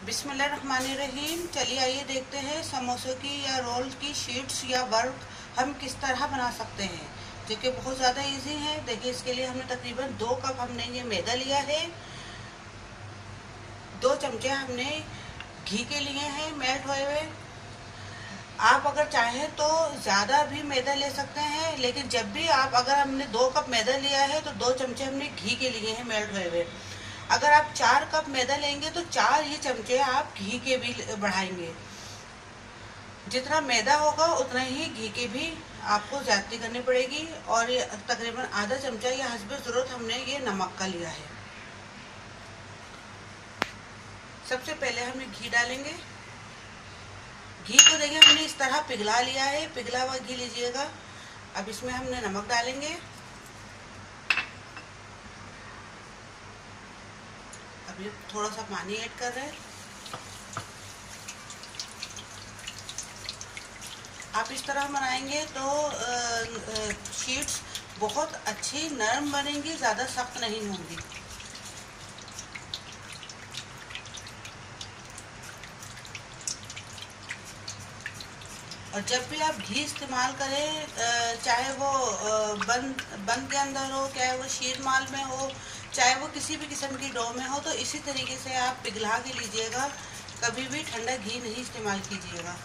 बिस्मिल्लाहिर्रहमानिर्रहीम। चलिए आइए देखते हैं समोसे की या रोल की शीट्स या वर्क हम किस तरह बना सकते हैं, जो कि बहुत ज़्यादा इजी है। देखिए, इसके लिए हमने तकरीबन 2 कप हमने ये मैदा लिया है, 2 चमचे हमने घी के लिए हैं मेल्ट हुए हुए। आप अगर चाहें तो ज़्यादा भी मैदा ले सकते हैं, लेकिन जब भी अगर हमने 2 कप मैदा लिया है तो 2 चमचे हमने घी के लिए हैं मेल्ट हुए हुए। अगर आप 4 कप मैदा लेंगे तो 4 ही चमचे आप घी के भी बढ़ाएंगे। जितना मैदा होगा उतना ही घी के भी आपको ज्यादती करनी पड़ेगी। और ये तकरीबन आधा चमचा या हस्बे ज़रूरत हमने ये नमक का लिया है। सबसे पहले हम घी डालेंगे। घी को देखिए हमने इस तरह पिघला लिया है, पिघला हुआ घी लीजिएगा। अब इसमें हमने नमक डालेंगे। अभी थोड़ा सा पानी ऐड कर रहे हैं। आप इस तरह बनाएंगे तो शीट्स बहुत अच्छी नरम बनेंगी, ज़्यादा सख्त नहीं होंगी। और जब भी आप घी इस्तेमाल करें, चाहे वो बंद के अंदर हो, चाहे वो शीर माल में हो, चाहे वो किसी भी किस्म की डो में हो, तो इसी तरीके से आप पिघला के लीजिएगा। कभी भी ठंडा घी नहीं इस्तेमाल कीजिएगा।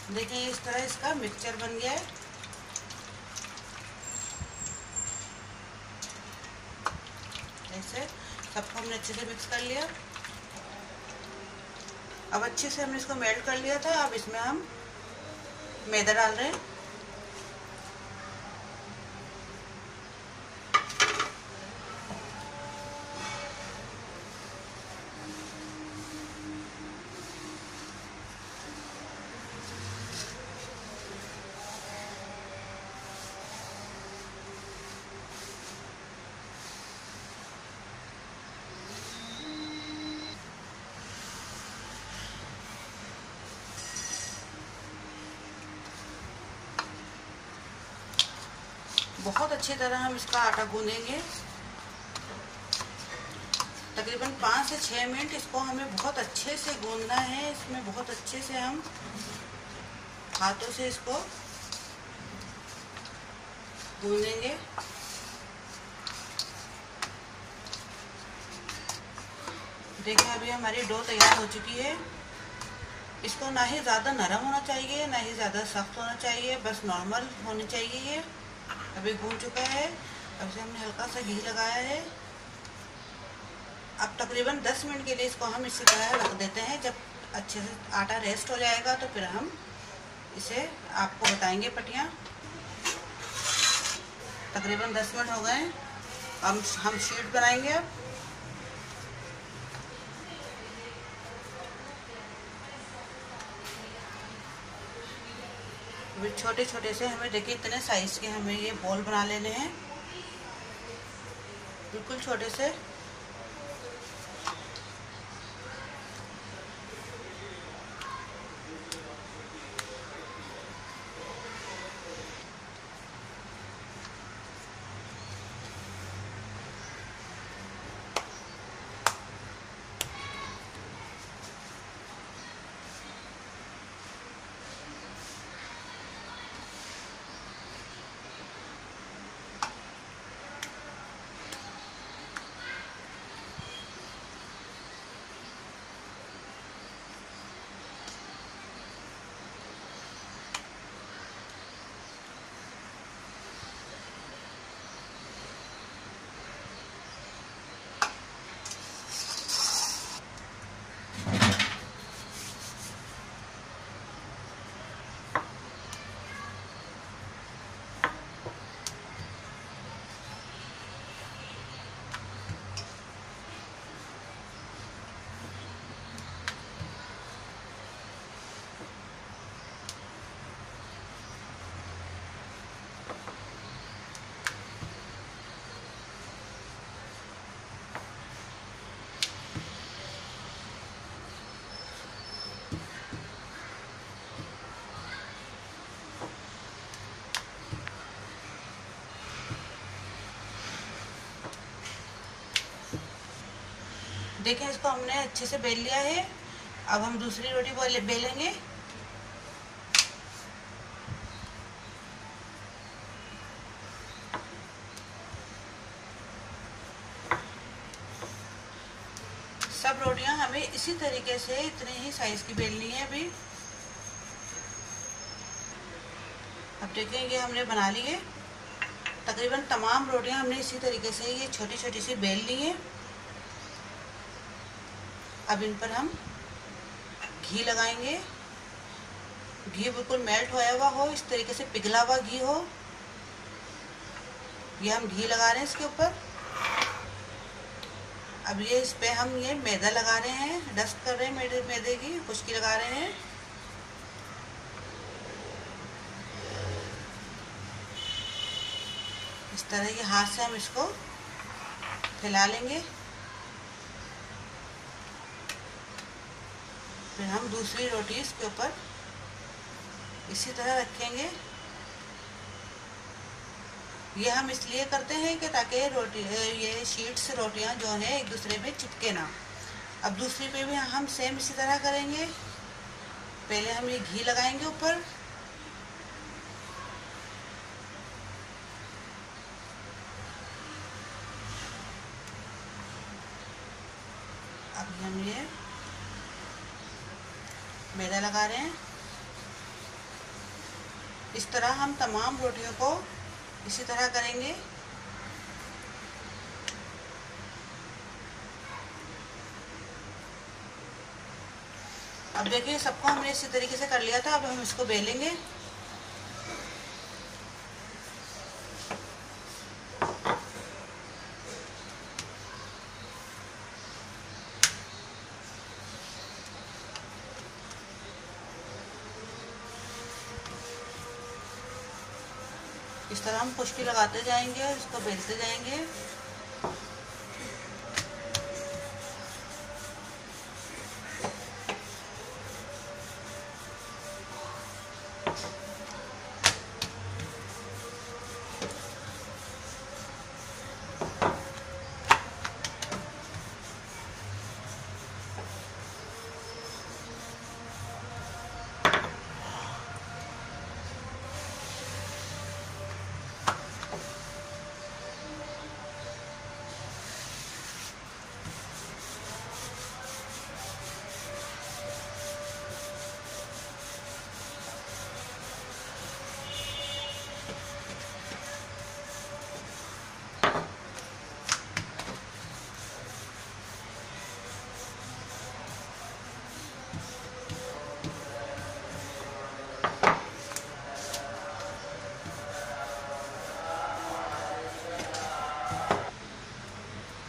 देखिए, इस तरह इसका मिक्सचर बन गया है। ऐसे सबको हमने अच्छे से मिक्स कर लिया। अब अच्छे से हमने इसको मेल्ट कर लिया था। अब इसमें हम मैदा डाल रहे हैं। बहुत अच्छी तरह हम इसका आटा गूंदेंगे। तकरीबन 5 से 6 मिनट इसको हमें बहुत अच्छे से गूंदना है। इसमें बहुत अच्छे से हम हाथों से इसको गूंदेंगे। देखिए, अभी हमारी डो तैयार हो चुकी है। इसको ना ही ज़्यादा नरम होना चाहिए, ना ही ज़्यादा सख्त होना चाहिए, बस नॉर्मल होनी चाहिए ये। अभी भून चुका है। अब से हमने हल्का सा घी लगाया है। अब तकरीबन 10 मिनट के लिए इसको हम इसी तरह रख देते हैं। जब अच्छे से आटा रेस्ट हो जाएगा तो फिर हम इसे आपको बताएंगे पटियाँ। तकरीबन 10 मिनट हो गए। हम शीट बनाएंगे। अब छोटे छोटे से हमें देखिए इतने साइज के हमें ये बॉल बना लेने हैं, बिल्कुल छोटे से। देखिए इसको हमने अच्छे से बेल लिया है। अब हम दूसरी रोटी बेलेंगे। सब रोटियां हमें इसी तरीके से इतने ही साइज की बेलनी है अभी। अब देखेंगे हमने बना लिए तकरीबन तमाम रोटियां हमने इसी तरीके से ये छोटी छोटी सी बेल ली है। अब इन पर हम घी लगाएंगे। घी बिल्कुल मेल्ट होया हुआ हो, इस तरीके से पिघला हुआ घी हो। ये हम घी लगा रहे हैं इसके ऊपर। अब ये इस पे हम ये मैदा लगा रहे हैं, डस्ट कर रहे हैं मैदे की खुशकी लगा रहे हैं। इस तरह के हाथ से हम इसको फैला लेंगे। फिर हम दूसरी रोटी इसके ऊपर इसी तरह रखेंगे। ये हम इसलिए करते हैं कि ताकि ये शीट्स रोटियां जो हैं एक दूसरे में चिपके ना। अब दूसरी पे भी हम सेम इसी तरह करेंगे। पहले हम ये घी लगाएंगे ऊपर। अब हम ये मैदा लगा रहे हैं। इस तरह हम तमाम रोटियों को इसी तरह करेंगे। अब देखिए सबको हमने इसी तरीके से कर लिया था। अब हम इसको बेलेंगे। इस तरह हम खुशकी लगाते जाएंगे और इसको बेलते जाएंगे।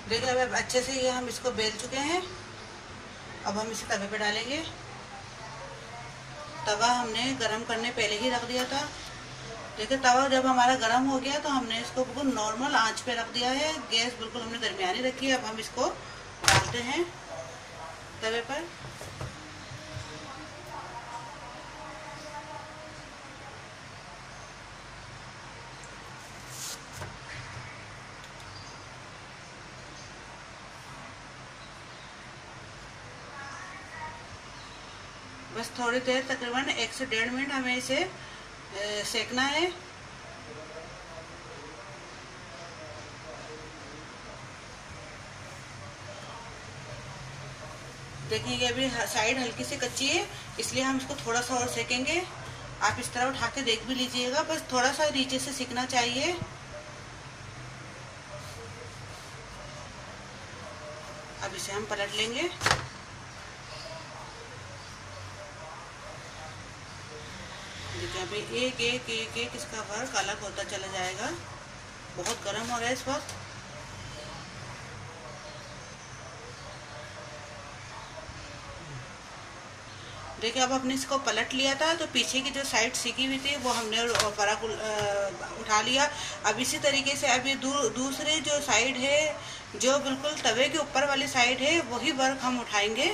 देखिए अब अच्छे से ये हम इसको बेल चुके हैं। अब हम इसे तवे पे डालेंगे। तवा हमने गरम करने पहले ही रख दिया था। देखिए तवा जब हमारा गरम हो गया तो हमने इसको बिल्कुल नॉर्मल आंच पे रख दिया है। गैस बिल्कुल हमने दरमियानी रखी है। अब हम इसको डालते हैं तवे पर। बस थोड़ी देर तकरीबन 1 से 1.5 मिनट हमें इसे सेकना है। देखिए कि अभी साइड हल्की सी कच्ची है, इसलिए हम इसको थोड़ा सा और सेकेंगे। आप इस तरह उठा के देख भी लीजिएगा, बस थोड़ा सा नीचे से सिकना चाहिए। अब इसे हम पलट लेंगे। देखिए अभी एक एक एक एक इसका वर्क अलग होता चला जाएगा। बहुत गर्म हो रहा है इस वक्त। देखिए अब आपने इसको पलट लिया था तो पीछे की जो साइड सिकी हुई थी वो हमने फराक उठा लिया। अब इसी तरीके से अभी दूसरे जो साइड है, जो बिल्कुल तवे के ऊपर वाली साइड है, वही वर्क हम उठाएंगे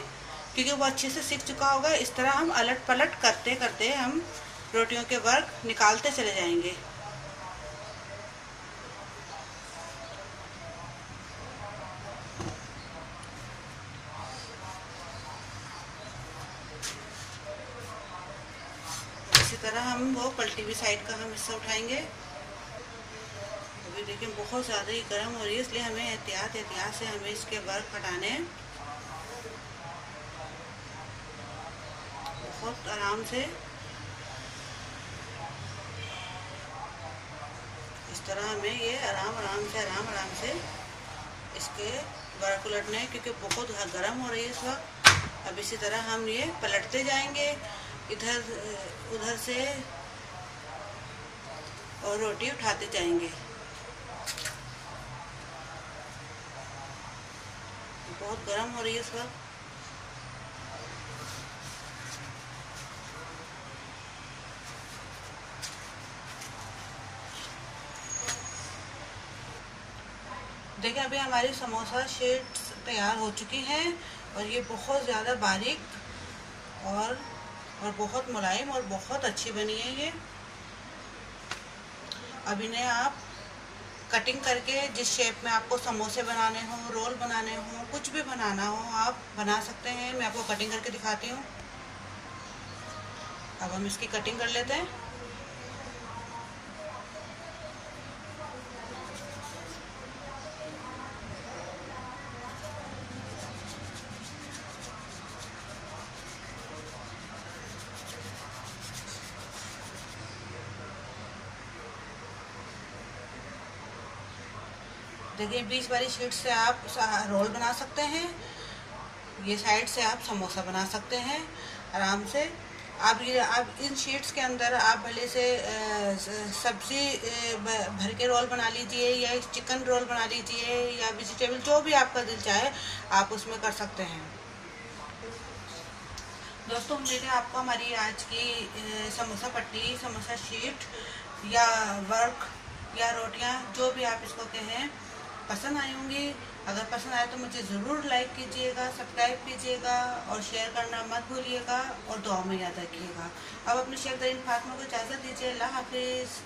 क्योंकि वो अच्छे से सिक चुका होगा। इस तरह हम अलट पलट करते करते हम रोटियों के वर्क निकालते चले जाएंगे। तरह हम वो पलटी हुई साइड का हम हिस्सा उठाएंगे। अभी देखिए बहुत ज़्यादा ही गर्म हो रही है, इसलिए हमें एहतियात से हमें इसके वर्क हटाने हैं। बहुत आराम से इस तरह हमें ये आराम से इसके वर्क उलटने हैं, क्योंकि बहुत गर्म हो रही है इस वक्त। अब इसी तरह हम ये पलटते जाएंगे इधर उधर से और रोटी उठाते जाएंगे। बहुत गर्म हो रही है इस वक्त। देखिए अभी हमारी समोसा शीट्स तैयार हो चुकी हैं और ये बहुत ज़्यादा बारीक और बहुत मुलायम और बहुत अच्छी बनी है ये। अब इन्हें आप कटिंग करके जिस शेप में आपको समोसे बनाने हो, रोल बनाने हो, कुछ भी बनाना हो आप बना सकते हैं। मैं आपको कटिंग करके दिखाती हूँ। अब हम इसकी कटिंग कर लेते हैं। देखिए 20 वाली शीट से आप रोल बना सकते हैं, ये साइड से आप समोसा बना सकते हैं आराम से। आप इन शीट्स के अंदर आप भले से सब्जी भर के रोल बना लीजिए या चिकन रोल बना लीजिए या वेजिटेबल, जो भी आपका दिल चाहे आप उसमें कर सकते हैं। दोस्तों उम्मीद है आपको हमारी आज की समोसा पट्टी, समोसा शीट या वर्क या रोटियां, जो भी आप इसको कहें, पसंद आई होंगी। अगर पसंद आए तो मुझे ज़रूर लाइक कीजिएगा, सब्सक्राइब कीजिएगा और शेयर करना मत भूलिएगा और दुआ में याद रखिएगा। अब अपनी शेख तरीन फातिमा को इजाज़त दीजिए। अल्लाह हाफिज़।